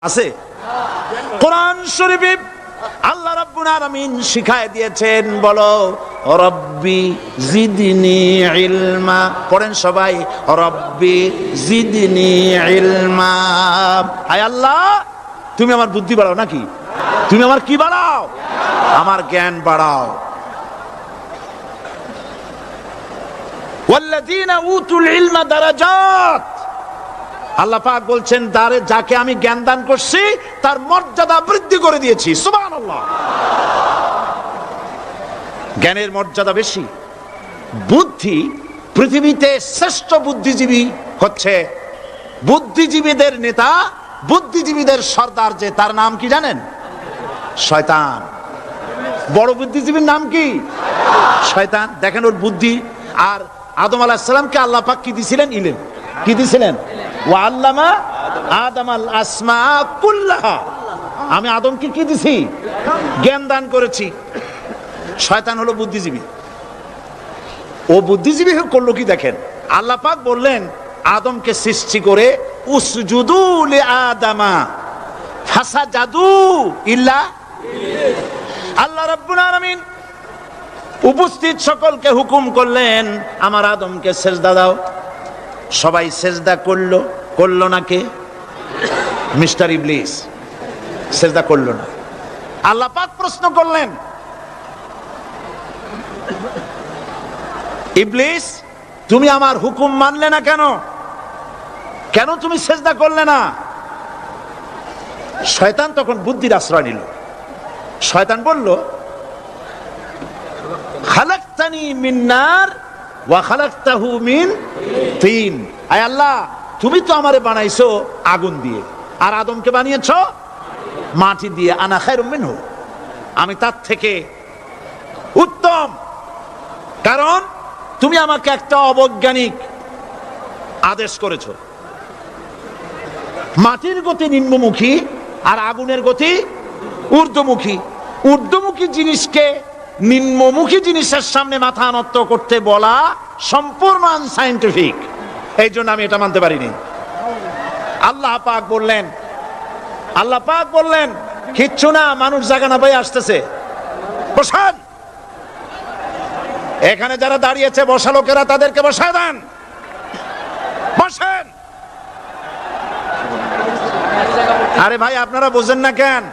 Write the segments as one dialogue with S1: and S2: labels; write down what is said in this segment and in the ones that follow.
S1: আছে। কোরআন শরীফে আল্লাহ রাব্বুল আলামিন শিখায় দিয়েছেন, বলো রব্বি জিদনি ইলমা। পড়েন সবাই, রব্বি জিদনি ইলমা। হায় আল্লাহ, তুমি আমার বুদ্ধি বাড়াও নাকি? তুমি আমার কি বাড়াও? আমার জ্ঞান বাড়াও। ওয়াল্লাযীনা উতুল ইলমা দারাজাত। আল্লাহ পাক বলছেন, যাকে আমি জ্ঞান দান করছি তার মর্যাদা বৃদ্ধি করে দিয়েছি। সুবহানাল্লাহ। জ্ঞানের মর্যাদা বেশি। বুদ্ধি, পৃথিবীতে শ্রেষ্ঠ বুদ্ধিজীবী হচ্ছে বুদ্ধিজীবীদের নেতা, বুদ্ধিজীবীদের সর্দার, যে তার নাম কি জানেন? শয়তান। বড় বুদ্ধিজীবীর নাম কি? শয়তান। দেখেন ওর বুদ্ধি। আর আদম আলাইহিস সালামকে আল্লাহ পাক কি দিয়েছিলেন? ইলম। কি দিয়েছিলেন? ওয়া আল্লামা আদামাল আসমা কুল্লাহা। আমি আদমকে কি দিছি? জ্ঞান দান করেছি। শয়তান হলো বুদ্ধিজীবী। ও বুদ্ধিজীবী করলো কি দেখেন, আল্লাহ পাক বললেন আদমকে সৃষ্টি করে উসজুদু লি আদামা ফাসাজাদু ইল্লা। আল্লাহ রাব্বুল আলামিন উপস্থিত সকলকে হুকুম করলেন, আমার আদমকে সেজদা দাও। সবাই সেজদা করলো। করলো না কে? মিস্টার ইবলিস সেজদা করলো না। আল্লাহ পাক প্রশ্ন করলেন, ইবলিস তুমি আমার হুকুম মানলে না কেন? কেন তুমি সেজদা করলে না? শয়তান তখন বুদ্ধির আশ্রয় নিল। শয়তান বলল, খালাকতানি মিন নার ওয়া খালাকতাহু মিন তিন। আয় আল্লাহ, তুমি তো আমারে বানাইছো আগুন দিয়ে, আর আদমকে বানিয়েছো মাটি দিয়ে। আনা খায়রুম মিনহু, আমি তার থেকে উত্তম। কারণ তুমি আমাকে একটা অবৈজ্ঞানিক আদেশ করেছো। মাটির গতি নিম্নমুখী আর আগুনের গতি ঊর্ধ্বমুখী। ঊর্ধ্বমুখী জিনিসকে নিম্নমুখী জিনিসের সামনে মাথা নত করতে বলা সম্পূর্ণ আনসাইন্টিফিক। এই জন্য আমি এটা মানতে পারিনি। আল্লাহ পাক বললেন কিচ্ছু না, মানুষ জায়গা না পাই আসতেছে, বসান। এখানে যারা দাঁড়িয়েছে বসা লোকেরা, তাদেরকে বসায় দেন। বসেন। আরে ভাই, আপনারা বোঝেন না কেন?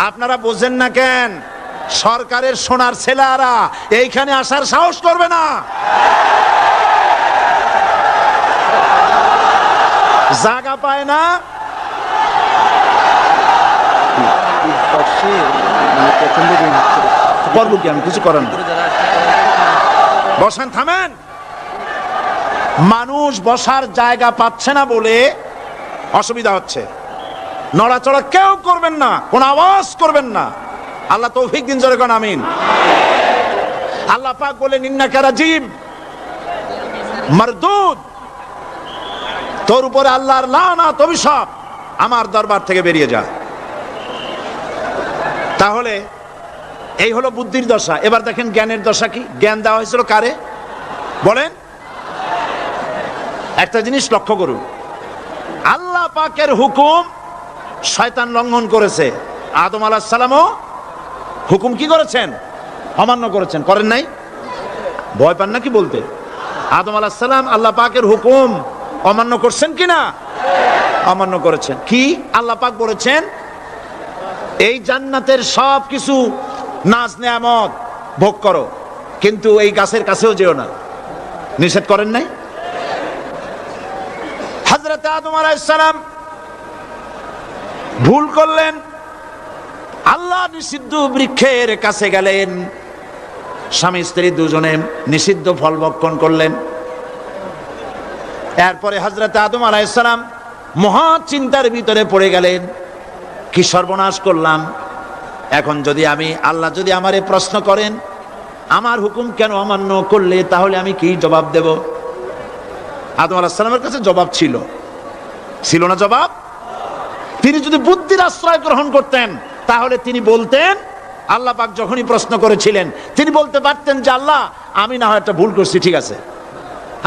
S1: আপনারা বোঝেন না কেন? সরকারের সোনার ছেলেরা এইখানে আসার সাহস করবে না। জায়গা পায় না। করবো কি আমি? কিছু করেন না। বসেন, থামেন। মানুষ বসার জায়গা পাচ্ছে না বলে অসুবিধা হচ্ছে। নড়াচড়া কেউ করবেন না, কোন আওয়াজ করবেন না। আল্লাহ তৌফিক দিন, জোরে কোন আমিন। আল্লাহ পাক বলেন, ইন্নাকা রাজিম মারদুদ। তোর উপরে আল্লাহর লানাত, অভিশাপ। আমার দরবার থেকে বেরিয়ে যা। তাহলে এই হলো বুদ্ধির দশা। এবার দেখেন জ্ঞানের দশা কি। জ্ঞান দেওয়া হয়েছিল কারে বলেন? একটা জিনিস লক্ষ্য করুন, আল্লাহ পাকের হুকুম শয়তান লঙ্ঘন করেছে। আদম আলাইহিস সালামও হুকুম কি করেছেন? অমান্য করেছেন। করেন নাই? ভয় পান নাকি বলতে? আদম আলাইহিস সালাম আল্লাহ পাকের হুকুম অমান্য করছেন কিনা? অমান্য করেছেন। কি আল্লাহ পাক বলেছেন? এই জান্নাতের সব কিছু নাজ নেয়ামত ভোগ করো, কিন্তু এই গাছের কাছেও যেও না। নিষেধ করেন নাই? হযরত আদম আলাইহিস সালাম ভুল করলেন, আল্লাহ নিষিদ্ধ বৃক্ষের কাছে গেলেন, স্বামী স্ত্রী দুজনে নিষিদ্ধ ফল ভক্ষণ করলেন। এরপরে হযরত আদম আলাইহিস সালাম মহা চিন্তার ভিতরে পড়ে গেলেন, কি সর্বনাশ করলাম। এখন যদি আল্লাহ যদি আমারে প্রশ্ন করেন, আমার হুকুম কেন অমান্য করলে, তাহলে আমি কি জবাব দেব? আদম আলাইহিস সালামের কাছে জবাব ছিল না? জবাব। তিনি যদি বুদ্ধির আশ্রয় গ্রহণ করতেন, তাহলে তিনি বলতেন, আল্লাহ পাক যখনই প্রশ্ন করেছিলেন তিনি বলতে পারতেন যে আল্লাহ, আমি না হয় একটা ভুল করছি, ঠিক আছে,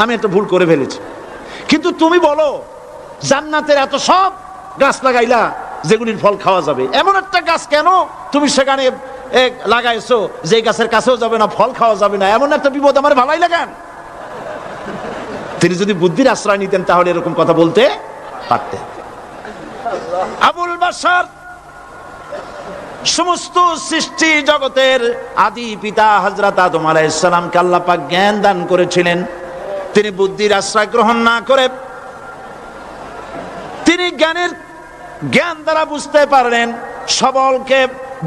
S1: আমি একটা ভুল করে ফেলেছি, কিন্তু তুমি বলো জান্নাতের এত সব গাছ লাগাইলা যেগুলির ফল খাওয়া যাবে, এমন একটা গাছ কেন তুমি সেখানে লাগাইছো যে গাছের কাছেও যাবে না, ফল খাওয়া যাবে না, এমন একটা বিপদ আমার ভালাই লাগান। তিনি যদি বুদ্ধির আশ্রয় নিতেন তাহলে এরকম কথা বলতে পারতেন। আবুল বাশার সমস্ত সৃষ্টি জগতের আদি পিতা হযরত আদম আলাইহিস সালামকে আল্লাহ পাক জ্ঞান দান করেছিলেন। তিনি বুদ্ধির আশ্রয় গ্রহণ না করে তিনি জ্ঞান দ্বারা বুঝতে পারলেন সবলকে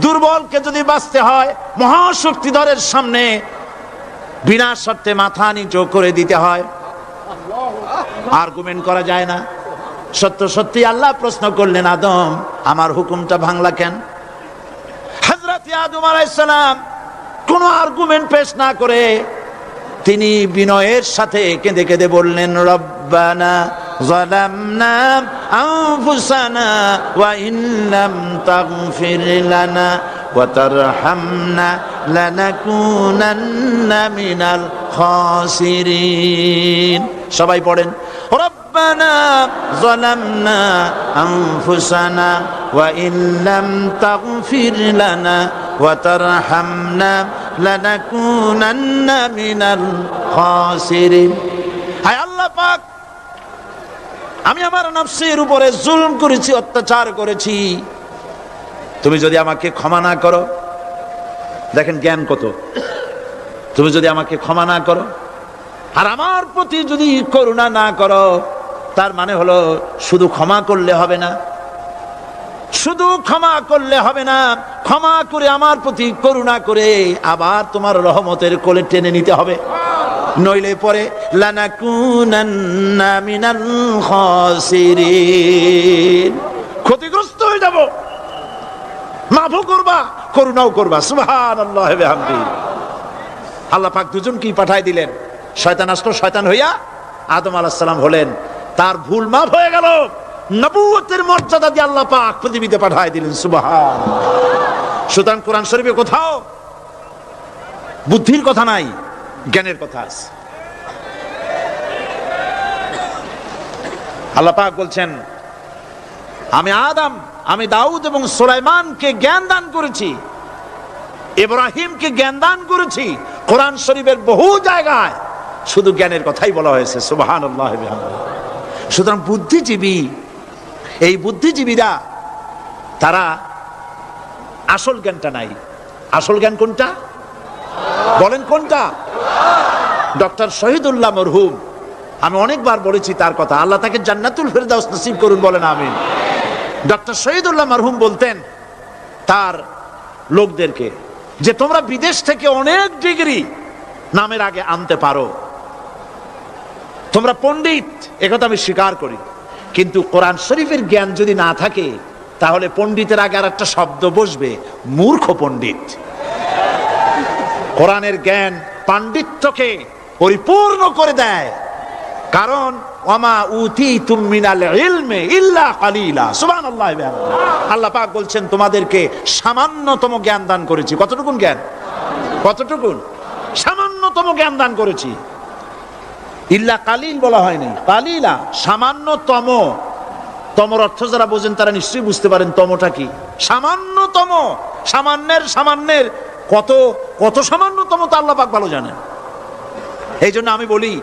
S1: দুর্বলকে যদি বাঁচতে হয় মহাশক্তিধরের সামনে বিনা শর্তে মাথা নিচু করে দিতে হয়, আর্গুমেন্ট করা যায় না। সত্য সত্যি আল্লাহ প্রশ্ন করলেন, আদম আমার হুকুমটা ভাঙলা কেন? হযরত আদম আলাইহিস সালাম কোন আর্গুমেন্ট পেশ না করে তিনি বিনয়ের সাথে কেঁদে কেঁদে বললেন, রব্বানা যালামনা আনফুসানা ওয়া ইন লাম তাগফির লানা ওয়া তারহামনা লানাকুনান্না মিনাল খাসিরিন। সবাই পড়েন, রব্বানা যালামনা আনফুসানা ওয়া ইন লাম তাগফির লানা ওয়া তারহামনা লানাকুনান্না মিনাল খাসিরিন। হায় আল্লাহ পাক, আমি আমার নফসের উপরে জুলম করেছি, অত্যাচার করেছি, তুমি যদি আমাকে ক্ষমা না করো, দেখেন জ্ঞান কত, তুমি যদি আমাকে ক্ষমা না করো আর আমার প্রতি যদি করুণা না করো, তার মানে হলো শুধু ক্ষমা করলে হবে না, শুধু ক্ষমা করলে হবে না, ক্ষমা করে আমার প্রতি করুণা করে আবার তোমার রহমতের কোলে টেনে নিতে হবে, নইলে পরে লানাকুনান্না মিনাল খাসিরিন, ক্ষতিগ্রস্ত হয়ে যাব। মাফও করবা, করুণাও করবা। সুবহানাল্লাহ ওয়া বিহামদিহি। আল্লাহ পাক দুজনকেই পাঠায় দিলেন। শয়তান আসলো, শয়তান হইয়া আদম আলাইহিস সালাম হলেন, তার ভুল মাফ হয়ে গেল, নবুয়তের মর্যাদা দিয়ে আল্লাহ পাক পৃথিবীতে পাঠায় দিলেন। সুবহানাল্লাহ। সুতরাং কোরআন শরীফে কোথাও বুদ্ধির কথা নাই, জ্ঞানের কথা আছে। আল্লাহ পাক বলছেন, আমি আদম, আমি দাউদ এবং সুলাইমানকে জ্ঞান দান করেছি, ইব্রাহিমকে জ্ঞান দান করেছি। কোরআন শরীফের বহু জায়গায় শুধু জ্ঞানের কথাই বলা হয়েছে। সুবহানাল্লাহ ওয়া বিহামদিহি। সুতরাং বুদ্ধিজীবী, এই বুদ্ধিজীবীরা তারা আসল জ্ঞানটা নাই। আসল জ্ঞান কোনটা বলেন? কোনটা? ডক্টর শহীদুল্লাহ মরহুম, আমি অনেকবার বলেছি তার কথা, আল্লাহ তাকে জান্নাতুল ফেরদাউস নসিব করুন, বলেন আমিন। ডক্টর শহীদুল্লাহ মরহুম বলতেন তার লোকদেরকে যে তোমরা বিদেশ থেকে অনেক ডিগ্রি নামের আগে আনতে পারো, তোমরা পণ্ডিত, একথা আমি স্বীকার করি, কিন্তু কোরআন শরীফের জ্ঞান যদি না থাকে তাহলে পণ্ডিতের আগে আর একটা শব্দ বসবে, মূর্খ পণ্ডিত। কোরআনের জ্ঞান পাণ্ডিত্যকে পরিপূর্ণ করে দেয়, কারণ ওয়ামা উতীতুম মিনাল ইলমি ইল্লা কালিলা। সুবহানাল্লাহ। আল্লাহ পাক বলছেন তোমাদেরকে সামান্যতম জ্ঞান দান করেছি। কতটুকুন জ্ঞান? কতটুকুন? সামান্যতম জ্ঞান দান করেছি। ইল্লা কালিল বলা হয়নি, কালিলা, সামান্যতম। তমর অর্থ যারা বোঝেন তারা নিশ্চয়ই বুঝতে পারেন তমটা কি। সামান্যতম, সামান্যের কত কত সামান্যতম তা আল্লাহ পাক ভালো জানেন। এই জন্য আমি বলি,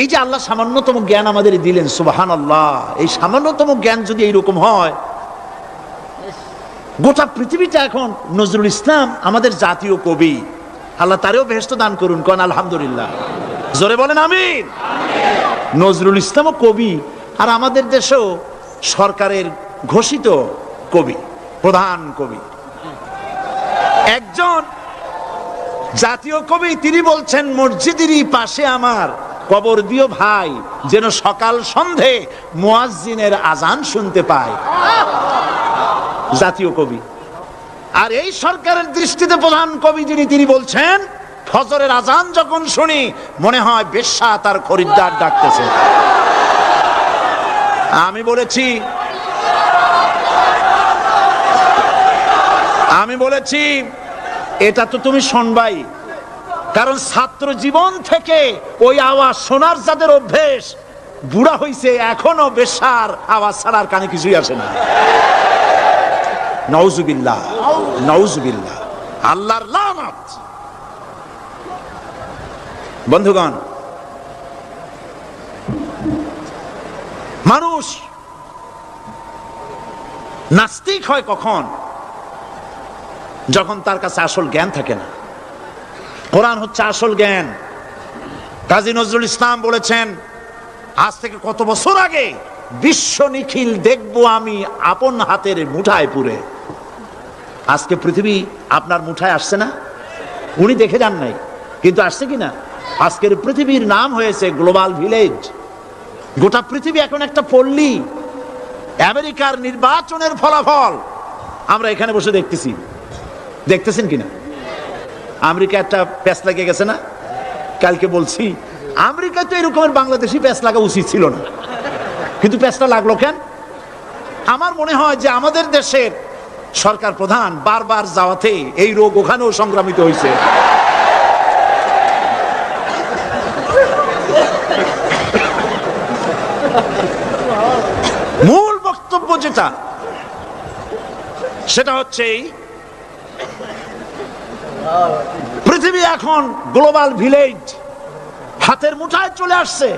S1: এই যে আল্লাহ সামান্যতম জ্ঞান আমাদের দিলেন, সুবহানাল্লাহ, এই সামান্যতম জ্ঞান যদি এইরকম হয়, গোটা পৃথিবীটা এখন নজরুল ইসলাম আমাদের জাতীয় কবি, আল্লাহ তারেও বেহেশত দান করুন, কোন আলহামদুলিল্লাহ, জোরে বলেন আমিন। নজরুল ইসলামও কবি, আর আমাদের দেশেও সরকারের ঘোষিত কবি, প্রধান কবি। একজন জাতীয় কবি তিনি বলছেন, মসজিদেরই পাশে আমার কবর দিও ভাই, যেন সকাল সন্ধে মুয়াজ্জিনের আজান শুনতে পায়। জাতীয় কবি। আর এই সরকারের দৃষ্টিতে প্রধান কবি যিনি, তিনি বলছেন, ফজরের আজান যখন শুনি মনে হয় বেশ্যা তার খরিদ্দার ডাকতেছে। আমি বলেছি এটা তো তুমি শুনবাই, কারণ ছাত্র জীবন থেকে ওই আওয়াজ শোনার যাদের অভ্যেস, বুড়া হইছে, এখনো বেশ্যার আওয়াজ ছাড়ার কানে কিছুই আসে না। নাউজুবিল্লাহ, নাউজুবিল্লাহ, আল্লাহর লানত। বন্ধুগণ, মানুষ নাস্তিক হয় কখন? যখন তার কাছে আসল জ্ঞান থাকে না। কোরআন হচ্ছে আসল জ্ঞান। কাজী নজরুল ইসলাম বলেছেন, আজ থেকে কত বছর আগে, বিশ্ব নিখিল দেখবো আমি আপন হাতের মুঠায় পুরে। আজকে পৃথিবী আপনার মুঠায় আসছে না? উনি দেখে যান নাই, কিন্তু আসছে কিনা? আজকের পৃথিবীর নাম হয়েছে গ্লোবাল ভিলেজ। গোটা পৃথিবী এখন একটা পল্লী। আমেরিকার নির্বাচনের ফলাফল আমরা এখানে বসে দেখতেছি, দেখতেছেন কিনা? আমেরিকা একটা প্যাঁচ লাগিয়ে গেছে না? কালকে বলছি, আমেরিকা তো এরকমের বাংলাদেশি প্যাঁচ লাগা উচিত ছিল না, কিন্তু প্যাঁচটা লাগলো কেন? আমার মনে হয় যে আমাদের দেশের সরকার প্রধান বারবার যাওয়াতে এই রোগ ওখানেও সংক্রামিত হয়েছে। মূল বক্তব্য যেটা, সেটা হচ্ছে পৃথিবী এখন গ্লোবাল ভিলেজ, হাতের মুঠায় চলে আসছে।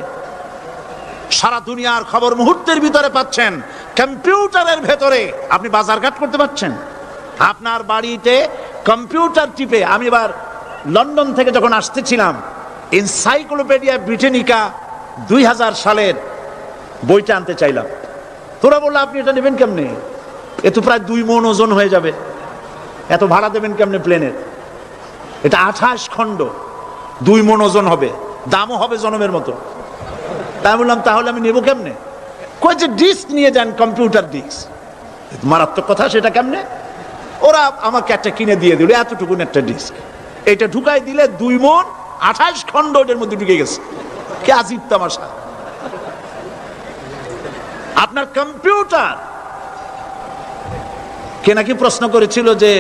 S1: সারা দুনিয়ার খবর মুহূর্তের ভিতরে পাচ্ছেন, কম্পিউটারের ভেতরে আপনি বাজারঘাট করতে পারছেন। আপনার বাড়িতে কম্পিউটার টিপে, আমি এবার লন্ডন থেকে যখন আসতেছিলাম, এনসাইক্লোপিডিয়া ব্রিটানিকা 2000 সালের বইটা আনতে চাইলাম। তোরা বললো, আপনি এটা নেবেন কেমনে? এ তো প্রায় 2 মণ ওজন হয়ে যাবে, এত ভাড়া দেবেন কেমনে প্লেনের? এটা 28 খণ্ড, 2 মণ ওজন হবে, দামও হবে জনমের মতো। তাই বললাম, তাহলে আমি নেবো কেমনে? কই যে ডিস্ক নিয়ে যান, কম্পিউটার ডিস্ক। মারাত্মক কথা, সেটা কেমনে? ওরা আমাকে একটা কিনে দিয়ে দিল, এতটুকুন একটা ডিস্ক। এটা ঢুকাই দিলে 2 মণ 28 খণ্ড এর মধ্যে ঢুকে গেছে। কি আজীব তামাশা! আপনার কম্পিউটার কে নাকি প্রশ্ন করেছিল যে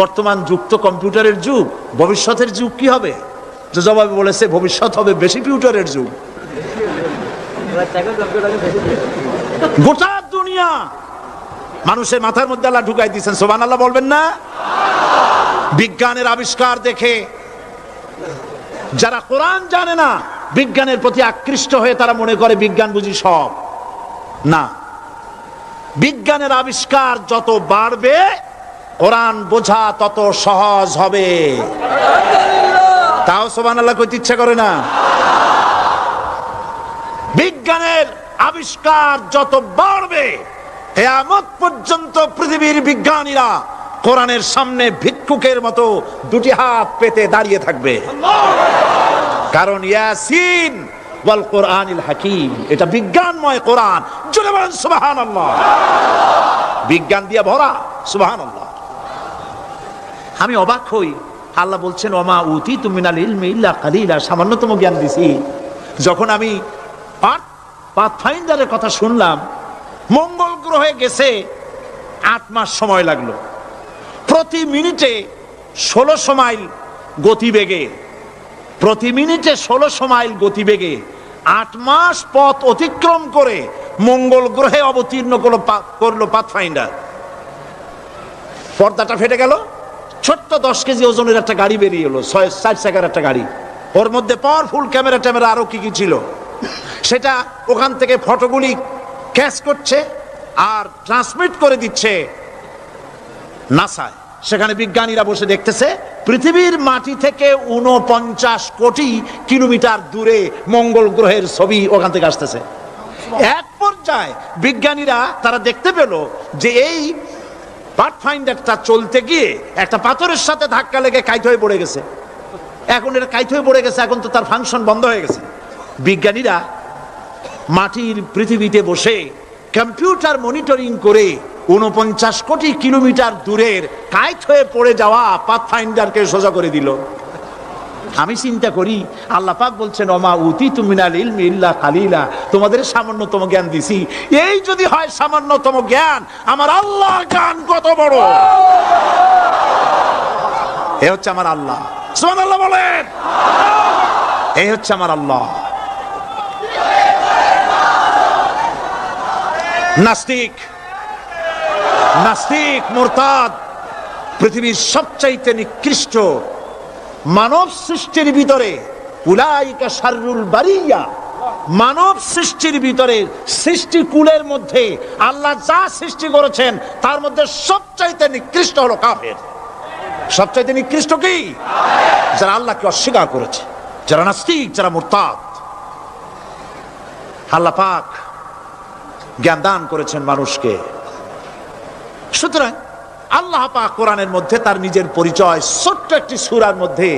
S1: বর্তমান যুগ তো কম্পিউটারের যুগ, ভবিষ্যতের যুগ কি হবে? যে জবাবে বলেছে, ভবিষ্যৎ হবে বেশি কম্পিউটারের যুগ। গোটা দুনিয়া মানুষের মাথার মধ্যে আল্লাহ ঢুকাই দিয়েছেন, সুবহানাল্লাহ বলবেন না? বিজ্ঞানের আবিষ্কার দেখে যারা কোরআন জানে না, বিজ্ঞানের প্রতি আকৃষ্ট হয়ে তারা মনে করে বিজ্ঞান বুঝি সব। না, বিজ্ঞানের আবিষ্কার যত বাড়বে, কোরআন বোঝা তত সহজ হবে। তাও সুবহানাল্লাহ কইতে ইচ্ছা করে না? বিজ্ঞানের আবিষ্কার যত বাড়বে, কিয়ামত পর্যন্ত পৃথিবীর বিজ্ঞানীরা কোরআনের সামনে ভিক্ষুকের মতো 2টি হাত পেতে দাঁড়িয়ে থাকবে। কারণ ইয়াসিন ওয়াল কোরআনিল হাকিম, এটা বিজ্ঞানময় কোরআন। জোরে বলেন সুবহানাল্লাহ। বিজ্ঞান দিয়ে ভরা, সুবহানাল্লাহ। আমি অবাক হই, আল্লাহ বলছেন, ওমা উতিতু মিনাল ইলমি ইল্লা কালিলা, সামান্যতম জ্ঞান দিছি। যখন আমি পাথফাইন্ডারের কথা শুনলাম, মঙ্গল গ্রহে গেছে 8 মাস সময় লাগলো, প্রতি মিনিটে 1600 মাইল গতিবেগে, প্রতি মিনিটে 1600 মাইল গতিবেগে 8 মাস পথ অতিক্রম করে মঙ্গল গ্রহে অবতীর্ণ করলো পাথফাইন্ডার। পর্দাটা ফেটে গেল, ছোট্ট 10 কেজি ওজনের একটা গাড়ি বেরিয়ে এলো, 4 চাকার একটা গাড়ি। ওর মধ্যে পাওয়ারফুল ক্যামেরা আরো কি কি ছিল, সেটা ওখান থেকে ফটোগুলি ক্যাচ করছে আর ট্রান্সমিট করে দিচ্ছে নাসায়। সেখানে বিজ্ঞানীরা বসে দেখতেছে, পৃথিবীর মাটি থেকে 49 কোটি কিলোমিটার দূরে মঙ্গল গ্রহের ছবি ওখান থেকে আসতেছে। এক পর্যায়ে বিজ্ঞানীরা তারা দেখতে পেল যে এই পাথফাইন্ডারটা চলতে গিয়ে একটা পাথরের সাথে ধাক্কা লেগে কাইট হয়ে পড়ে গেছে। এখন এটা কাইট হয়ে পড়ে গেছে, এখন তো তার ফাংশন বন্ধ হয়ে গেছে। বিজ্ঞানীরা মাটির পৃথিবীতে বসে কম্পিউটার মনিটরিং করে 49 কোটি কিলোমিটার দূরের কাইট হয়ে পড়ে যাওয়া পাথফাইন্ডারকে সোজা করে দিল। আমি চিন্তা করি, আল্লাহ পাক বলছেন, ওমা উতিতু মিনাল ইলমি ইল্লা কালিলা, তোমাদের সামান্যতম জ্ঞান দিছি। এই যদি হয় সামান্যতম জ্ঞান, আমার আল্লাহর জ্ঞান কত বড়! এ হচ্ছে আমার আল্লাহ। সুবহানাল্লাহ বলেন। এই হচ্ছে আমার আল্লাহ। নাস্তিক, নাস্তিক, মুরতাদ, পৃথিবীর সবচাইতে নিকৃষ্ট মানব সৃষ্টির ভিতরে, উলাইকা শাররুল বারিয়া, মানব সৃষ্টির ভিতরে, সৃষ্টিকুলের মধ্যে আল্লাহ যা সৃষ্টি করেছেন তার মধ্যে সবচাইতে নিকৃষ্ট হলো কাফের। সবচাইতে নিকৃষ্ট কি? যারা আল্লাহকে অস্বীকার করেছে, যারা নাস্তিক, যারা মুরতাদ। আল্লাহ পাক জ্ঞান দান করেছেন মানুষকে। সুতরাং আল্লাহ পাক কোরআনের মধ্যে তার নিজের পরিচয় ছোট্ট একটি সূরার মধ্যে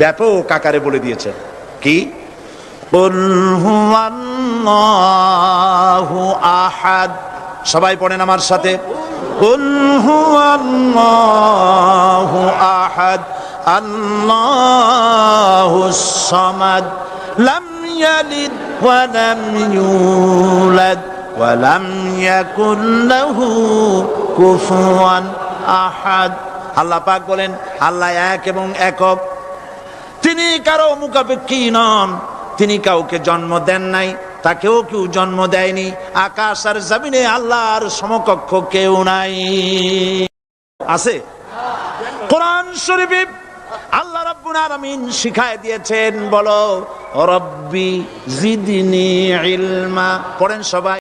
S1: ব্যাপক আকারে বলে দিয়েছেন। কি? কুল হুয়াল্লাহু আহাদ। সবাই পড়েন আমার সাথে, কুল হুয়াল্লাহু আহাদ আল্লাহুস সামাদ লাম ইয়ালিদ ওয়া লাম ইউলাদ ওয়া লাম ইয়াকুল লাহু কুফুয়ান আহাদ। আল্লাহ পাক বলেন, আল্লাহ এক এবং একক, তিনি কারো মুখাপেক্ষী নন, তিনি কাউকে জন্ম দেন নাই, তাকেও কেউ জন্ম দেয়নি। আকাশ আর জমিনে আল্লাহর সমকক্ষ কেউ নাই। আছে? কোরআন শরীফে আল্লাহ রাব্বুল আলামিন শিখায় দিয়েছেন, বলো রব্বি জিদনি ইলমা। পড়েন সবাই।